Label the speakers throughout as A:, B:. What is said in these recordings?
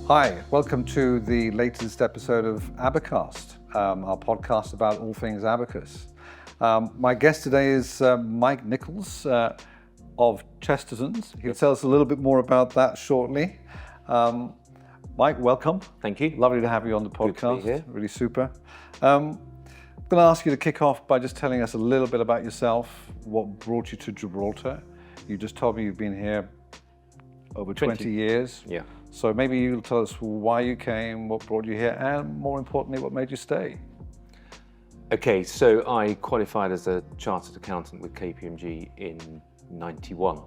A: Hi, welcome to the latest episode of ABACUS, our podcast about all things abacus. My guest today is Mike Nicholls of Chestertons. He'll tell us a little bit more about that shortly. Mike, welcome.
B: Thank you.
A: Lovely to have you on the podcast.
B: Good to be here.
A: Really super. I'm going to ask you to kick off by just telling us a little bit about yourself, what brought you to Gibraltar. You just told me you've been here over 20 years.
B: Yeah.
A: So maybe you'll tell us why you came, what brought you here, and more importantly, what made you stay.
B: Okay, so I qualified as a chartered accountant with KPMG in '91,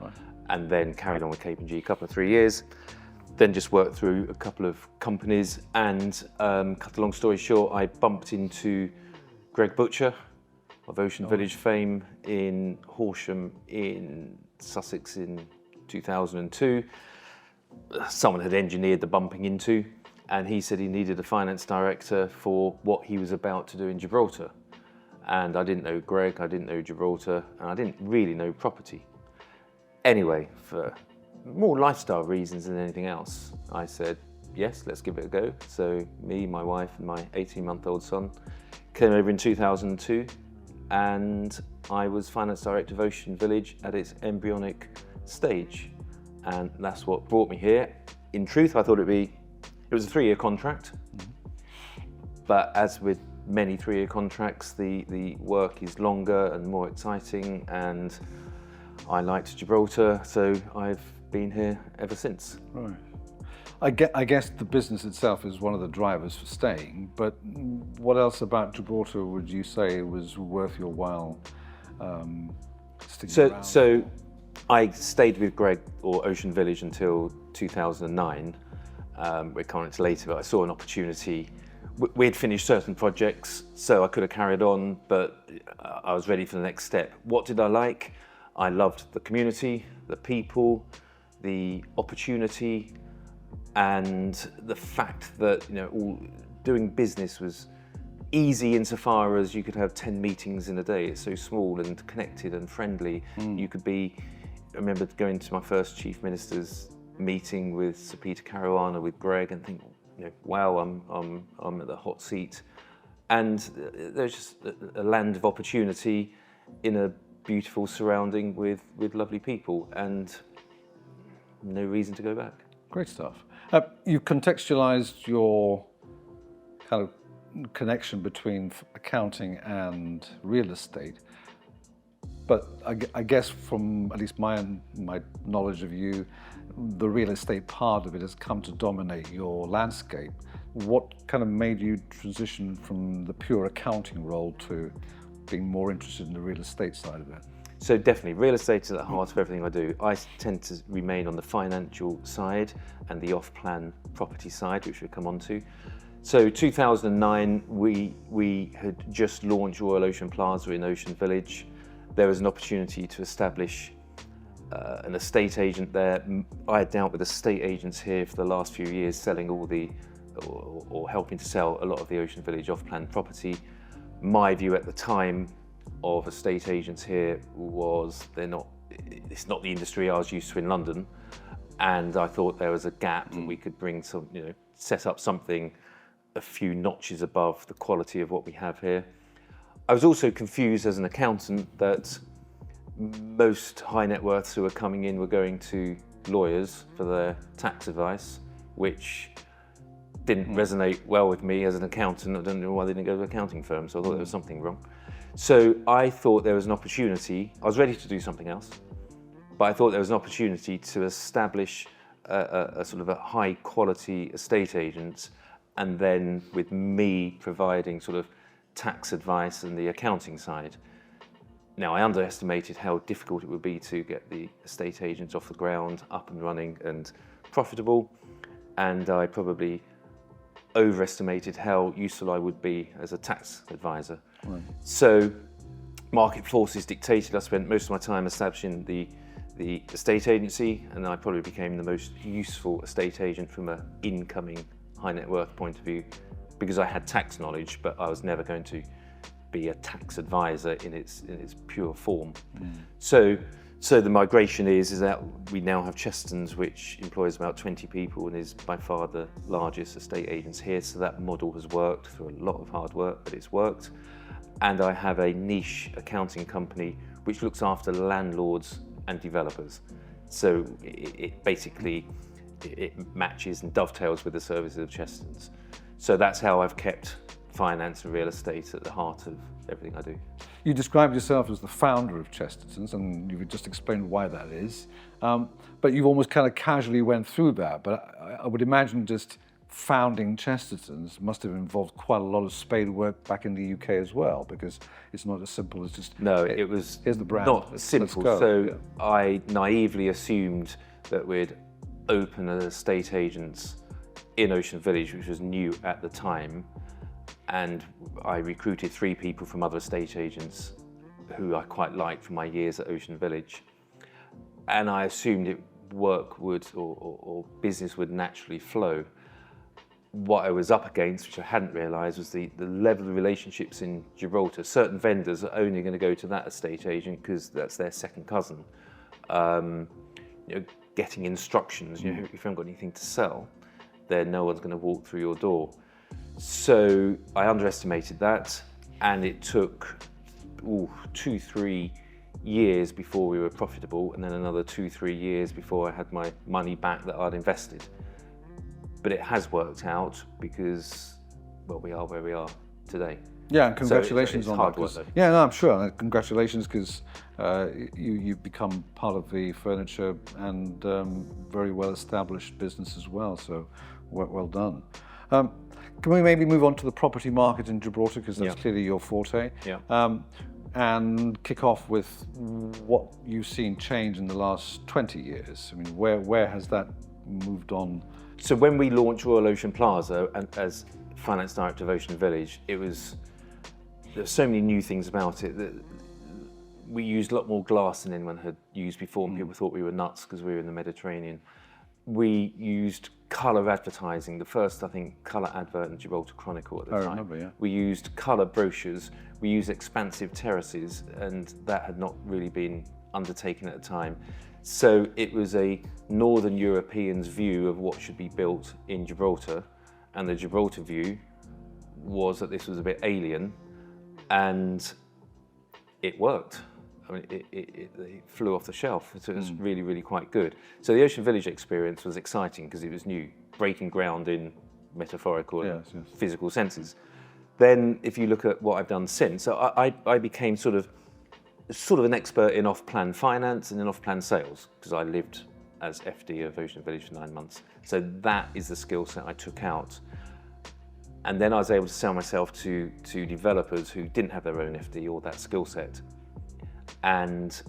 A: Right.
B: and then carried on with KPMG a couple of 3 years. Then just worked through a couple of companies, and cut a long story short, I bumped into Greg Butcher of Ocean Village fame in Horsham in Sussex in 2002. Someone had engineered the bumping into, and he said he needed a finance director for what he was about to do in Gibraltar. And I didn't know Greg, I didn't know Gibraltar, and I didn't really know property. Anyway, for more lifestyle reasons than anything else, I said, yes, let's give it a go. So me, my wife, and my 18-month-old son came over in 2002, and I was finance director of Ocean Village at its embryonic stage. And that's what brought me here. In truth, I thought it was a 3-year contract. But as with many 3-year contracts, the work is longer and more exciting, and I liked Gibraltar, so I've been here ever since.
A: Right. I guess the business itself is one of the drivers for staying, but what else about Gibraltar would you say was worth your while sticking around?
B: So I stayed with Greg or Ocean Village until 2009. We're coming to later, but I saw an opportunity. We'd finished certain projects, so I could have carried on, but I was ready for the next step. What did I like? I loved the community, the people, the opportunity, and the fact that doing business was easy insofar as you could have 10 meetings in a day. It's so small and connected and friendly. I remember going to my first Chief Minister's meeting with Sir Peter Caruana with Greg and think, wow, I'm at the hot seat. And there's just a land of opportunity in a beautiful surrounding with lovely people, and no reason to go back.
A: Great stuff. You contextualized your kind of connection between accounting and real estate. But I guess from at least my knowledge of you, the real estate part of it has come to dominate your landscape. What kind of made you transition from the pure accounting role to being more interested in the real estate side of it?
B: So definitely, real estate is at the heart of everything I do. I tend to remain on the financial side and the off-plan property side, which we'll come on to. So 2009, we had just launched Royal Ocean Plaza in Ocean Village. There was an opportunity to establish an estate agent there. I had dealt with estate agents here for the last few years, selling or helping to sell a lot of the Ocean Village off-plan property. My view at the time of estate agents here was it's not the industry I was used to in London, and I thought there was a gap and we could bring set up something a few notches above the quality of what we have here. I was also confused as an accountant that most high net worths who were coming in were going to lawyers for their tax advice, which didn't resonate well with me as an accountant. I don't know why they didn't go to accounting firms, so I thought there was something wrong. So I thought there was an opportunity. I was ready to do something else, but I thought there was an opportunity to establish a sort of a high quality estate agent, and then with me providing sort of tax advice and the accounting side. Now, I underestimated how difficult it would be to get the estate agents off the ground, up and running and profitable, and I probably overestimated how useful I would be as a tax advisor. Right. So market forces dictated I spent most of my time establishing the estate agency, and I probably became the most useful estate agent from an incoming high net worth point of view, because I had tax knowledge, but I was never going to be a tax advisor in its pure form. So So the migration is that we now have Chestertons, which employs about 20 people and is by far the largest estate agents here. So that model has worked through a lot of hard work, but it's worked. And I have a niche accounting company which looks after landlords and developers. So it basically matches and dovetails with the services of Chestertons. So that's how I've kept finance and real estate at the heart of everything I do.
A: You described yourself as the founder of Chestertons, and you've just explained why that is. But you've almost kind of casually went through that. But I would imagine just founding Chestertons must have involved quite a lot of spade work back in the UK as well, because it's not as simple as just...
B: No, it was
A: here's the brand,
B: not simple. So I naively assumed that we'd open an estate agents in Ocean Village, which was new at the time. And I recruited 3 people from other estate agents who I quite liked from my years at Ocean Village. And I assumed work would, or business would naturally flow. What I was up against, which I hadn't realised, was the level of relationships in Gibraltar. Certain vendors are only going to go to that estate agent because that's their second cousin. Getting instructions, if you haven't got anything to sell, then no one's going to walk through your door. So I underestimated that, and it took 2-3 years before we were profitable, and then another 2-3 years before I had my money back that I'd invested. But it has worked out because, well, we are where we are today.
A: Yeah, and congratulations
B: so
A: on
B: hard
A: that.
B: Work, though.
A: Yeah, no, I'm sure. And congratulations, because you've become part of the furniture and very well-established business as well. So well done. Can we maybe move on to the property market in Gibraltar, because that's clearly your forte?
B: Yeah.
A: And kick off with what you've seen change in the last 20 years. I mean, where has that moved on?
B: So when we launched Royal Ocean Plaza and as finance director of Ocean Village, there's so many new things about it that we used a lot more glass than anyone had used before, and people thought we were nuts because we were in the Mediterranean. We used colour advertising, the first, I think, colour advert in the Gibraltar Chronicle at the time.
A: I remember, yeah.
B: We used colour brochures, we used expansive terraces, and that had not really been undertaken at the time. So it was a Northern European's view of what should be built in Gibraltar, and the Gibraltar view was that this was a bit alien, and it worked. I mean, it flew off the shelf, so it was really, really quite good. So the Ocean Village experience was exciting because it was new, breaking ground in metaphorical and physical senses. Then if you look at what I've done since, so I became sort of an expert in off-plan finance and in off-plan sales, because I lived as FD of Ocean Village for 9 months. So that is the skill set I took out. And then I was able to sell myself to developers who didn't have their own FD or that skill set, and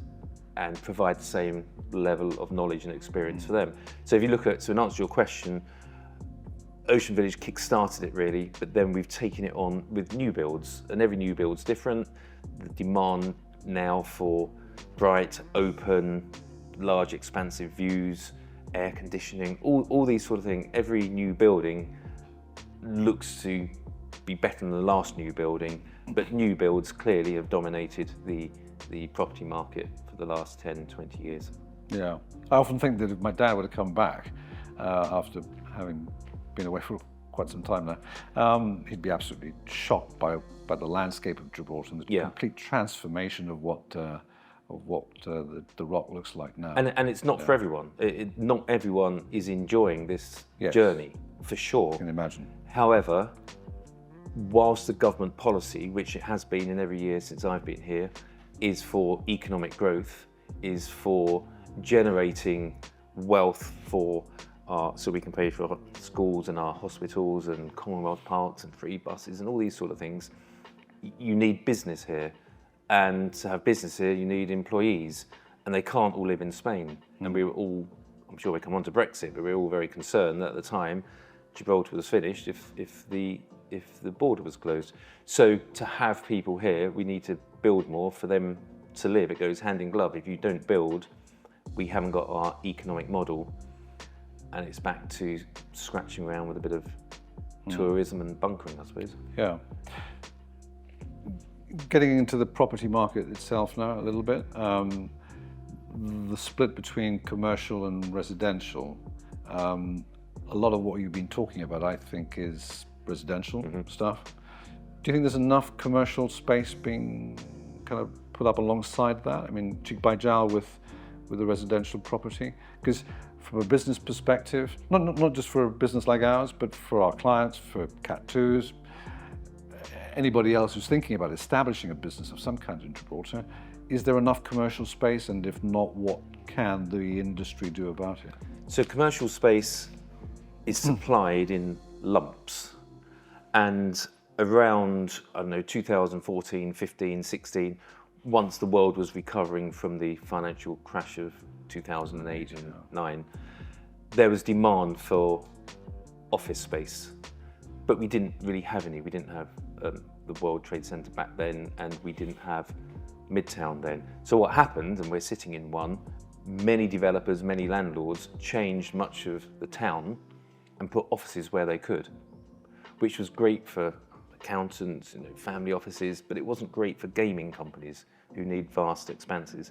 B: provide the same level of knowledge and experience for them. So if you look at, so in answer to your question, Ocean Village kick-started it really, but then we've taken it on with new builds, and every new build's different. The demand now for bright, open, large, expansive views, air conditioning, all these sort of things. Every new building looks to be better than the last new building, but new builds clearly have dominated the property market for the last 10, 20 years. Yeah,
A: I often think that if my dad would have come back after having been away for quite some time now, he'd be absolutely shocked by the landscape of Gibraltar and the complete transformation of what the rock looks like now.
B: And it's not for everyone. Not everyone is enjoying this journey, for sure.
A: I can imagine.
B: However, whilst the government policy, which it has been in every year since I've been here, is for economic growth, is for generating wealth for so we can pay for our schools and our hospitals and Commonwealth parks and free buses and all these sort of things, you need business here. And to have business here, you need employees, and they can't all live in Spain. And we were all, I'm sure we come on to Brexit, but we were all very concerned that at the time Gibraltar was finished if the border was closed. So to have people here, we need to build more for them to live. It goes hand in glove. If you don't build, we haven't got our economic model, and it's back to scratching around with a bit of tourism and bunkering, I suppose.
A: Yeah. Getting into the property market itself now a little bit. the split between commercial and residential, a lot of what you've been talking about, I think, is residential stuff. Do you think there's enough commercial space being kind of put up alongside that? I mean, cheek by jowl with the residential property? Because from a business perspective, not just for a business like ours, but for our clients, for Cat 2s, anybody else who's thinking about establishing a business of some kind in Gibraltar, is there enough commercial space? And if not, what can the industry do about it?
B: So commercial space is supplied in lumps. And around, I don't know, 2014, 15, 16, once the world was recovering from the financial crash of 2008 and 9, there was demand for office space, but we didn't really have any. We didn't have the World Trade Center back then, and we didn't have Midtown then. So what happened, and we're sitting in one, many developers, many landlords changed much of the town and put offices where they could, which was great for accountants, family offices, but it wasn't great for gaming companies who need vast expanses.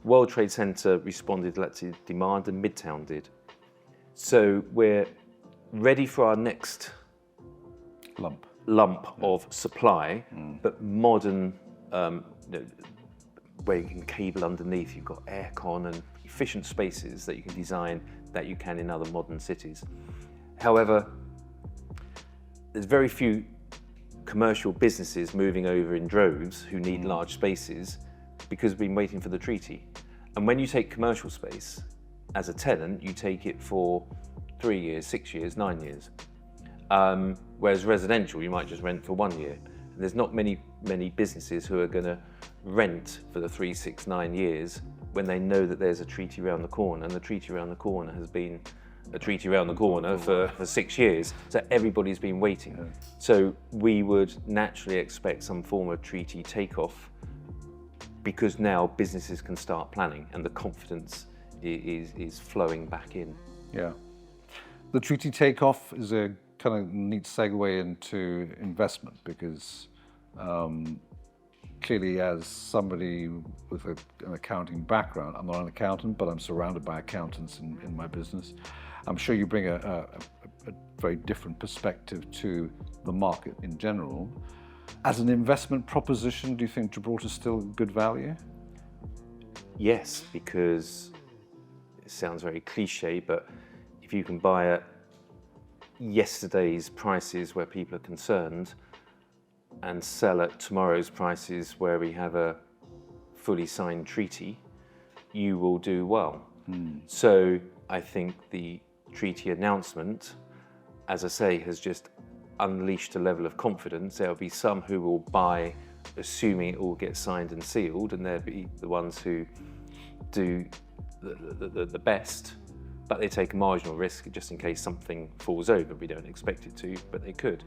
B: World Trade Center responded to demand, and Midtown did. So we're ready for our next lump of supply, but modern, where you can cable underneath, you've got aircon and efficient spaces that you can design that you can in other modern cities. However, there's very few commercial businesses moving over in droves who need large spaces because we've been waiting for the treaty. And when you take commercial space, as a tenant, you take it for 3 years, 6 years, 9 years. Whereas residential, you might just rent for 1 year. And there's not many businesses who are going to rent for the 3, 6, 9 years when they know that there's a treaty around the corner, and the treaty around the corner has been a treaty around the corner for 6 years. So everybody's been waiting. Yeah. So we would naturally expect some form of treaty takeoff, because now businesses can start planning and the confidence is flowing back in.
A: Yeah. The treaty takeoff is a kind of neat segue into investment, because clearly, as somebody with an accounting background, I'm not an accountant, but I'm surrounded by accountants in my business. I'm sure you bring a very different perspective to the market in general. As an investment proposition, do you think Gibraltar is still good value?
B: Yes, because it sounds very cliche, but if you can buy at yesterday's prices where people are concerned and sell at tomorrow's prices where we have a fully signed treaty, you will do well. So I think the treaty announcement, as I say, has just unleashed a level of confidence. There'll be some who will buy assuming it all gets signed and sealed, and there'll be the ones who do the best, but they take a marginal risk just in case something falls over. We don't expect it to, but they could.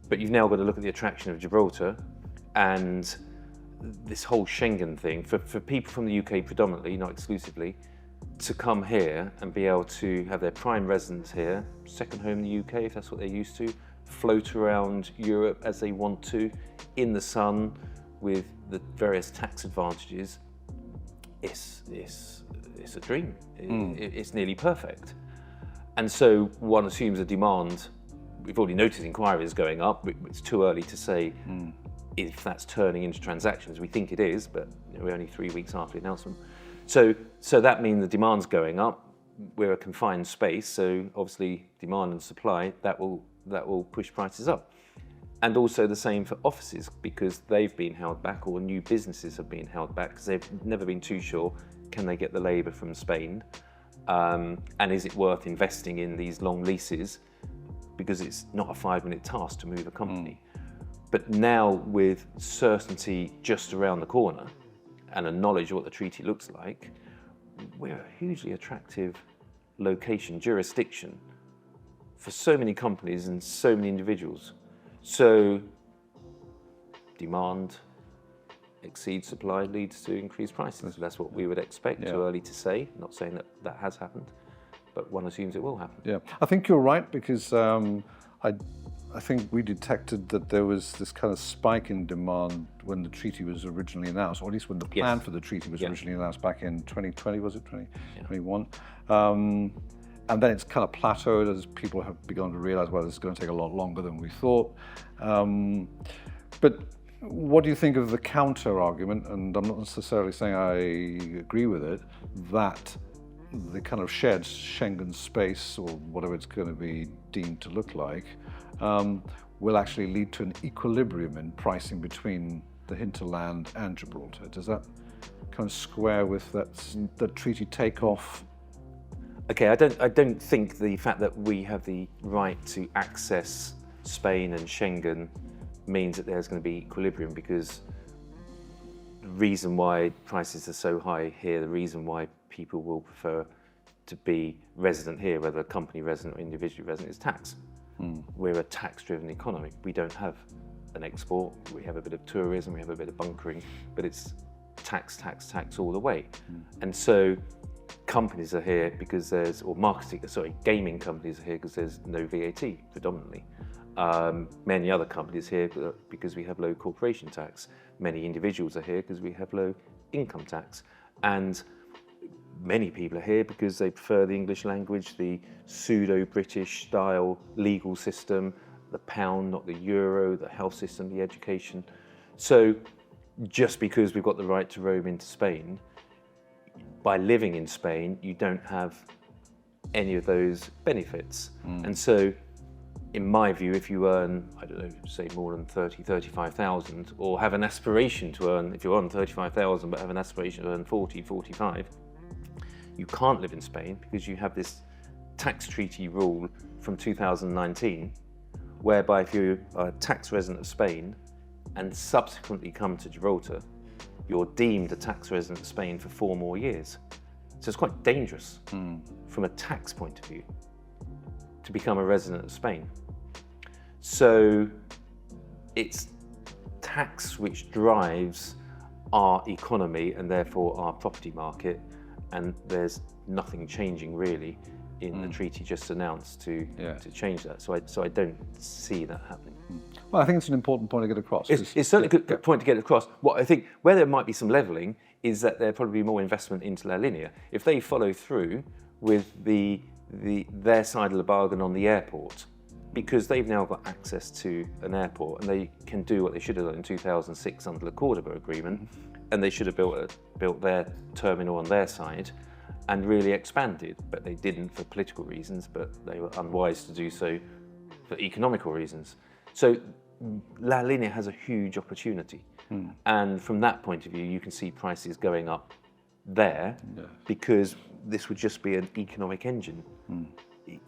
B: But you've now got to look at the attraction of Gibraltar and this whole Schengen thing. For people from the UK predominantly, not exclusively, to come here and be able to have their prime residence here, second home in the UK if that's what they're used to, float around Europe as they want to, in the sun with the various tax advantages, it's a dream. It's nearly perfect. And so one assumes a demand. We've already noticed inquiries going up. It's too early to say if that's turning into transactions. We think it is, but we're only 3 weeks after the announcement. So that means the demand's going up. We're a confined space, so obviously demand and supply, that will push prices up. And also the same for offices, because they've been held back, or new businesses have been held back because they've never been too sure, can they get the labour from Spain? And is it worth investing in these long leases? Because it's not a 5-minute task to move a company. But now with certainty just around the corner and a knowledge of what the treaty looks like, we're a hugely attractive location, jurisdiction for so many companies and so many individuals. So demand exceeds supply leads to increased prices. That's what we would expect. Too early to say, not saying that has happened, but one assumes it will happen.
A: Yeah, I think you're right, because I I think we detected that there was this kind of spike in demand when the treaty was originally announced, or at least when the plan for the treaty was originally announced back in 2020, was it 2021? And then it's kind of plateaued as people have begun to realize, well, this is going to take a lot longer than we thought. But what do you think of the counter argument? And I'm not necessarily saying I agree with it, that the kind of shared Schengen space, or whatever it's going to be deemed to look like, will actually lead to an equilibrium in pricing between the hinterland and Gibraltar. Does that kind of square with the treaty takeoff?
B: Okay, I don't think the fact that we have the right to access Spain and Schengen means that there's going to be equilibrium, because the reason why prices are so high here, the reason why people will prefer to be resident here, whether a company resident or individually resident, is tax. We're a tax-driven economy. We don't have an export. We have a bit of tourism, we have a bit of bunkering, but it's tax, tax, tax all the way. And so companies are here because gaming companies are here because there's no VAT predominantly. Many other companies here because we have low corporation tax. Many individuals are here because we have low income tax. And many people are here because they prefer the English language, the pseudo-British style legal system, the pound, not the euro, the health system, the education. So just because we've got the right to roam into Spain, by living in Spain, you don't have any of those benefits. And so, in my view, if you earn, I don't know, say more than 30, 35,000, or have an aspiration to earn, if you're on 35,000 but have an aspiration to earn 40, 45, you can't live in Spain because you have this tax treaty rule from 2019, whereby if you're a tax resident of Spain and subsequently come to Gibraltar, you're deemed a tax resident of Spain for 4 more years. So it's quite dangerous from a tax point of view to become a resident of Spain. So it's tax which drives our economy and therefore our property market, and there's nothing changing really in the treaty just announced to change that. So I don't see that happening.
A: Well, I think it's an important point to get across.
B: It's certainly a good point to get across. What I think, where there might be some levelling, is that there'll probably be more investment into La Linea. If they follow through with their side of the bargain on the airport, because they've now got access to an airport and they can do what they should have done in 2006 under the Cordoba Agreement, and they should have built their terminal on their side and really expanded, but they didn't for political reasons, but they were unwise to do so for economical reasons. So La Linea has a huge opportunity. And from that point of view, you can see prices going up there because this would just be an economic engine.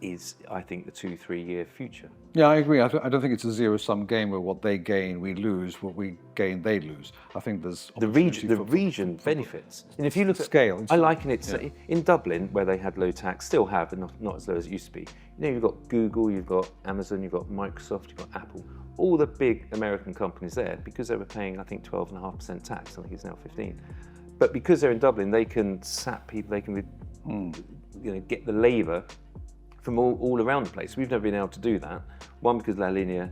B: Is, I think, the 2-3 year future.
A: Yeah, I agree. I don't think it's a zero-sum game where what they gain, we lose, what we gain, they lose. I think there's
B: the region benefits. And if you look at
A: scale,
B: I liken it to in Dublin, where they had low tax, still have, but not as low as it used to be. You know, you've got Google, you've got Amazon, you've got Microsoft, you've got Apple, all the big American companies there, because they were paying, I think, 12.5% tax. I think it's now 15. But because they're in Dublin, they can sap people. They can, get the labour from all around the place. We've never been able to do that. One, because La Linea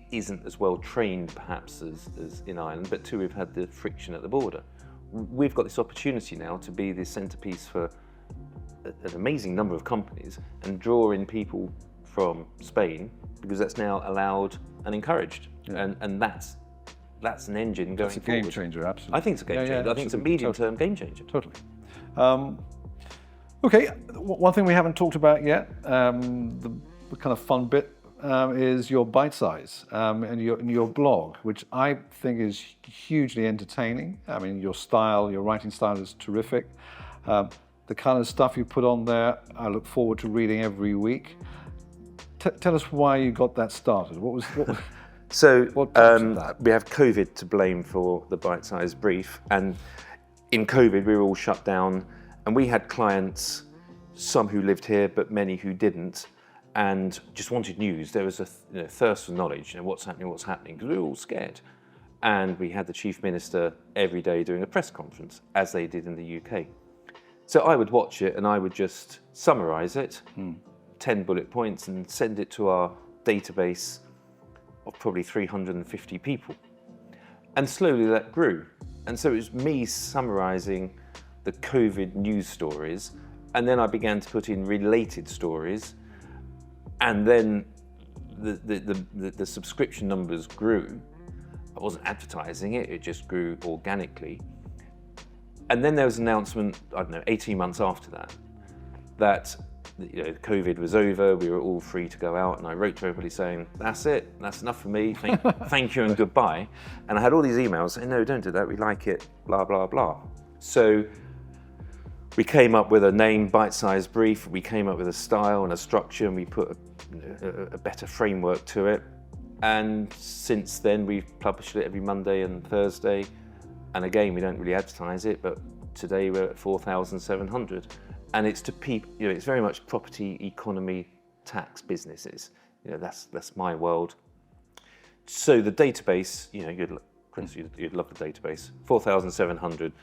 B: isn't as well trained perhaps as in Ireland, but two, we've had the friction at the border. We've got this opportunity now to be the centrepiece for an amazing number of companies and draw in people from Spain, because that's now allowed and encouraged. And that's an engine going forward.
A: It's a game changer, absolutely.
B: I think it's a game changer. I think it's a medium-term game changer.
A: Totally. Okay, one thing we haven't talked about yet, the kind of fun bit, is your bite size and your blog, which I think is hugely entertaining. I mean, your writing style is terrific. The kind of stuff you put on there, I look forward to reading every week. Tell us why you got that started. What
B: So
A: that?
B: We have COVID to blame for the bite-sized brief, and in COVID we were all shut down. And we had clients, some who lived here, but many who didn't, and just wanted news. There was a thirst for knowledge, what's happening, because we were all scared. And we had the Chief Minister every day doing a press conference, as they did in the UK. So I would watch it and I would just summarise it, 10 bullet points, and send it to our database of probably 350 people. And slowly that grew. And so it was me summarising the COVID news stories, and then I began to put in related stories, and then the subscription numbers grew. I wasn't advertising it, it just grew organically. And then there was an announcement, I don't know, 18 months after that COVID was over, we were all free to go out, and I wrote to everybody saying, that's it, that's enough for me, thank you and goodbye. And I had all these emails saying, no, don't do that, we like it, blah, blah, blah. So we came up with a name, bite-sized brief, we came up with a style and a structure, and we put a better framework to it. And since then, we've published it every Monday and Thursday. And again, we don't really advertise it, but today we're at 4,700. And it's to people, it's very much property, economy, tax businesses. That's my world. So the database, Chris, you'd love the database. 4,700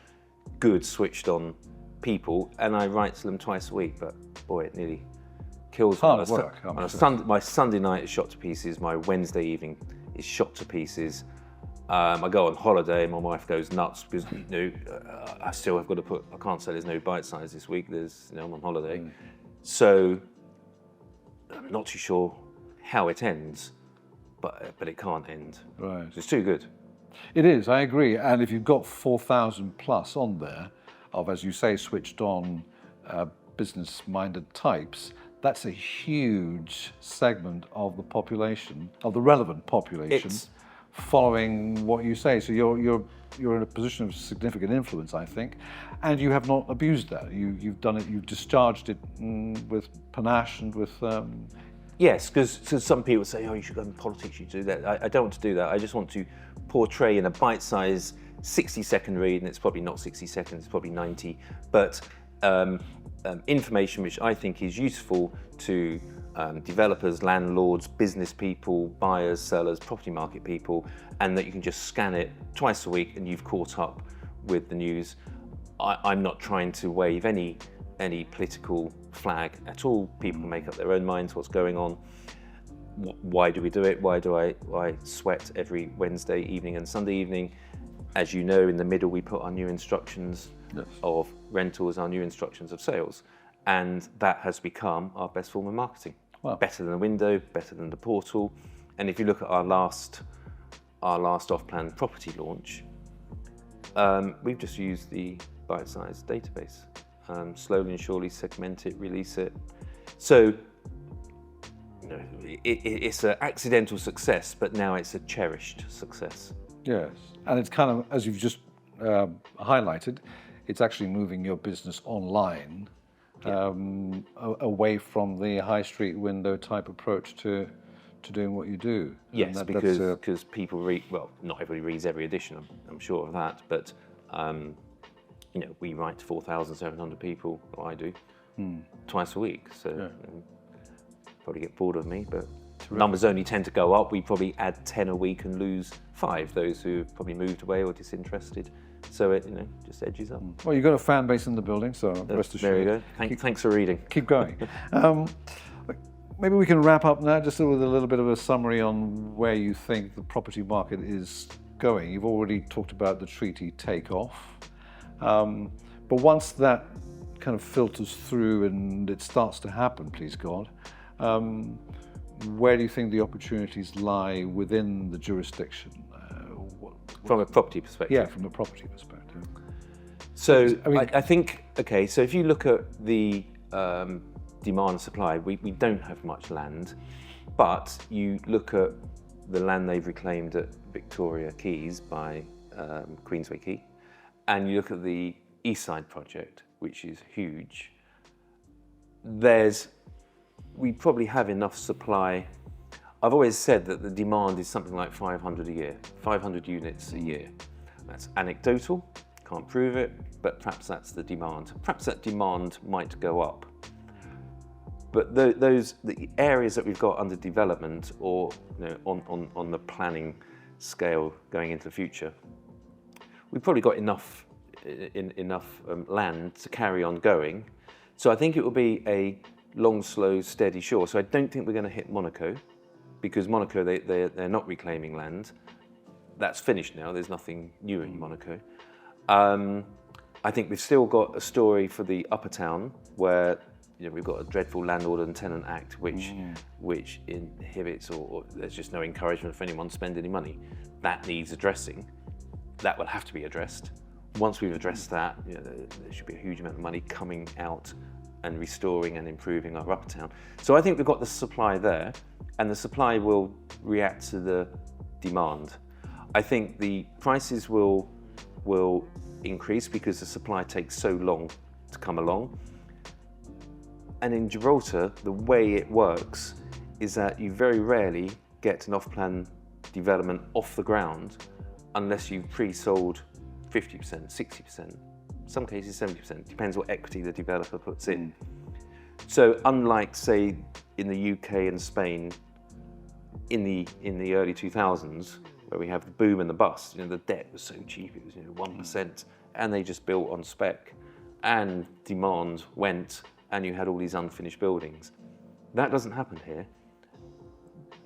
B: good switched on people, and I write to them twice a week, but boy, it nearly kills me.
A: Hard work.
B: My Sunday night is shot to pieces, my Wednesday evening is shot to pieces. I go on holiday, my wife goes nuts because I still have got to put, I can't say there's no bite size this week, I'm on holiday. So I'm not too sure how it ends, but it can't end.
A: Right.
B: It's too good.
A: It is, I agree. And if you've got 4,000 plus on there of, as you say, switched on business-minded types, that's a huge segment of the population, of the relevant population, following what you say. So you're in a position of significant influence, I think, and you have not abused that. You've done it. You've discharged it with panache and with.
B: Yes, because some people say, "Oh, you should go into politics. You should do that." I don't want to do that. I just want to portray in a bite-sized 60-second read, and it's probably not 60 seconds. It's probably 90, but. Information which I think is useful to developers, landlords, business people, buyers, sellers, property market people, and that you can just scan it twice a week and you've caught up with the news. I'm not trying to wave any political flag at all. People make up their own minds what's going on. Why do we do it? Why do I sweat every Wednesday evening and Sunday evening? As you know, in the middle we put our new instructions of rentals, our new instructions of sales, and that has become our best form of marketing. Wow. Better than the window, better than the portal. And if you look at our last off-plan property launch, we've just used the bite-sized database. Slowly and surely segment it, release it. So it's an accidental success, but now it's a cherished success.
A: Yes, and it's kind of, as you've just highlighted, it's actually moving your business online, away from the high street window type approach to doing what you do.
B: Yes, because people read, well, not everybody reads every edition, I'm sure of that, but we write to 4,700 people, or I do, twice a week, so probably get bored of me, but numbers only tend to go up. We probably add 10 a week and lose 5, those who have probably moved away or disinterested. So it just edges up.
A: Well, you've got a fan base in the building, so rest assured.
B: There you go. Thanks for reading.
A: Keep going. Maybe we can wrap up now just with a little bit of a summary on where you think the property market is going. You've already talked about the treaty takeoff. But once that kind of filters through and it starts to happen, please God, where do you think the opportunities lie within the jurisdiction?
B: From a property perspective?
A: Yeah, from a property perspective.
B: So I think, okay, so if you look at the demand and supply, we don't have much land, but you look at the land they've reclaimed at Victoria Quays by Queensway Quay, and you look at the East Side project, which is huge, we probably have enough supply. I've always said that the demand is something like 500 a year, 500 units a year. That's anecdotal, can't prove it, but perhaps that's the demand. Perhaps that demand might go up. But the areas that we've got under development or on the planning scale going into the future, we've probably got enough land to carry on going. So I think it will be a long, slow, steady shore. So I don't think we're going to hit Monaco. because Monaco, they're not reclaiming land. That's finished now. There's nothing new in Monaco. I think we've still got a story for the upper town where we've got a dreadful landlord and tenant act which inhibits or there's just no encouragement for anyone to spend any money. That needs addressing. That will have to be addressed. Once we've addressed that, there should be a huge amount of money coming out and restoring and improving our upper town. So I think we've got the supply there, and the supply will react to the demand. I think the prices will increase because the supply takes so long to come along. And in Gibraltar, the way it works is that you very rarely get an off-plan development off the ground unless you've pre-sold 50%, 60%, some cases 70%, depends what equity the developer puts in. So unlike, say, in the UK and Spain in the early 2000s, where we have the boom and the bust, the debt was so cheap, it was 1%, and they just built on spec, and demand went, and you had all these unfinished buildings. That doesn't happen here.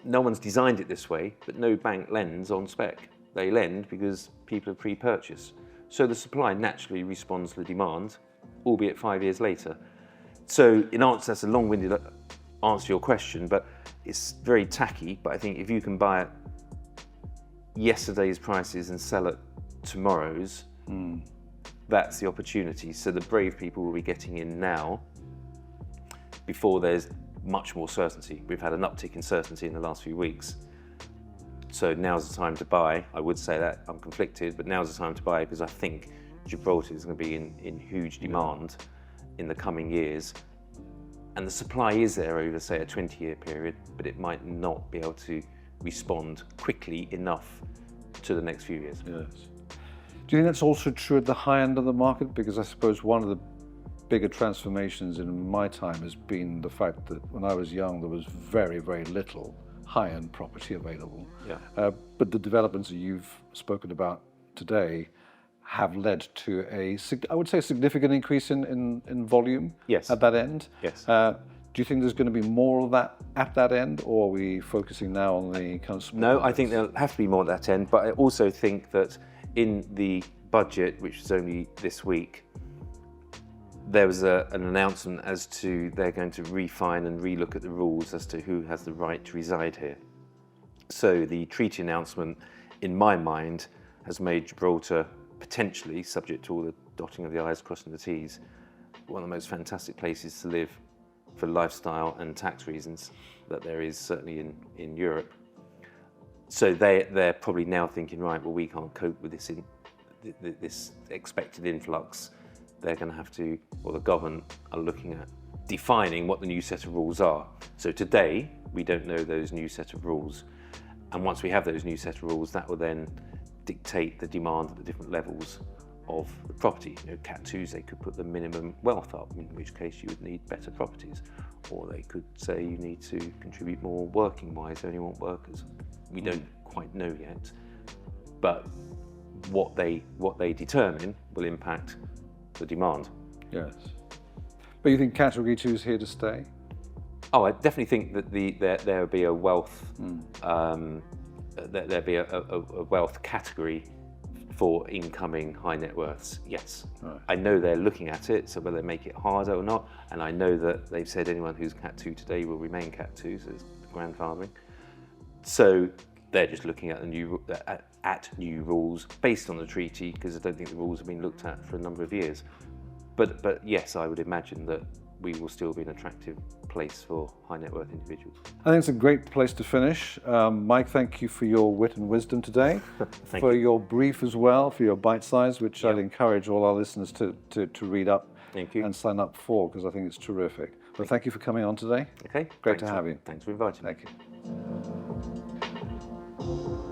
B: No one's designed it this way, but no bank lends on spec. They lend because people have pre-purchased. So the supply naturally responds to the demand, albeit 5 years later. So in answer, that's a long-winded answer to your question, but it's very tacky. But I think if you can buy at yesterday's prices and sell at tomorrow's, that's the opportunity. So the brave people will be getting in now before there's much more certainty. We've had an uptick in certainty in the last few weeks. So now's the time to buy. I would say that, I'm conflicted, but now's the time to buy because I think Gibraltar is going to be in huge demand in the coming years. And the supply is there over, say, a 20-year period, but it might not be able to respond quickly enough to the next few years.
A: Yes. Do you think that's also true at the high end of the market? Because I suppose one of the bigger transformations in my time has been the fact that when I was young, there was very, very little high-end property available.
B: Yeah.
A: But the developments that you've spoken about today have led to I would say, a significant increase in volume.
B: Yes.
A: At that end.
B: Yes.
A: Do you think there's going to be more of that at that end, or are we focusing now on the kind of small
B: No,
A: units?
B: I think there'll have to be more at that end, but I also think that in the budget, which was only this week, there was an announcement as to they're going to refine and relook at the rules as to who has the right to reside here. So the treaty announcement, in my mind, has made Gibraltar potentially, subject to all the dotting of the I's, crossing the T's, one of the most fantastic places to live for lifestyle and tax reasons that there is certainly in Europe. So they're probably now thinking, right, well, we can't cope with this expected influx. They're going to have to, or the government are looking at defining what the new set of rules are. So today, we don't know those new set of rules. And once we have those new set of rules, that will then dictate the demand at the different levels of the property. Cat 2s, they could put the minimum wealth up, in which case you would need better properties. Or they could say you need to contribute more working-wise, they only want workers. We don't quite know yet. But what they determine will impact the demand.
A: Yes. But you think Category 2 is here to stay?
B: Oh, I definitely think that there will be a wealth, there'll be a wealth category for incoming high net worths. Yes, right. I know they're looking at it, so whether they make it harder or not, and I know that they've said anyone who's Cat 2 today will remain Cat 2, so it's grandfathering. So they're just looking at new rules based on the treaty, because I don't think the rules have been looked at for a number of years. But yes, I would imagine that we will still be an attractive place for high net worth individuals. I
A: think it's a great place to finish. Mike, thank you for your wit and wisdom today, for your brief as well, for your bite size, which I'd encourage all our listeners to read up and sign up for, because I think it's terrific. But thank you for coming on today.
B: Okay.
A: Great to have you.
B: Thanks for inviting me.
A: Thank you.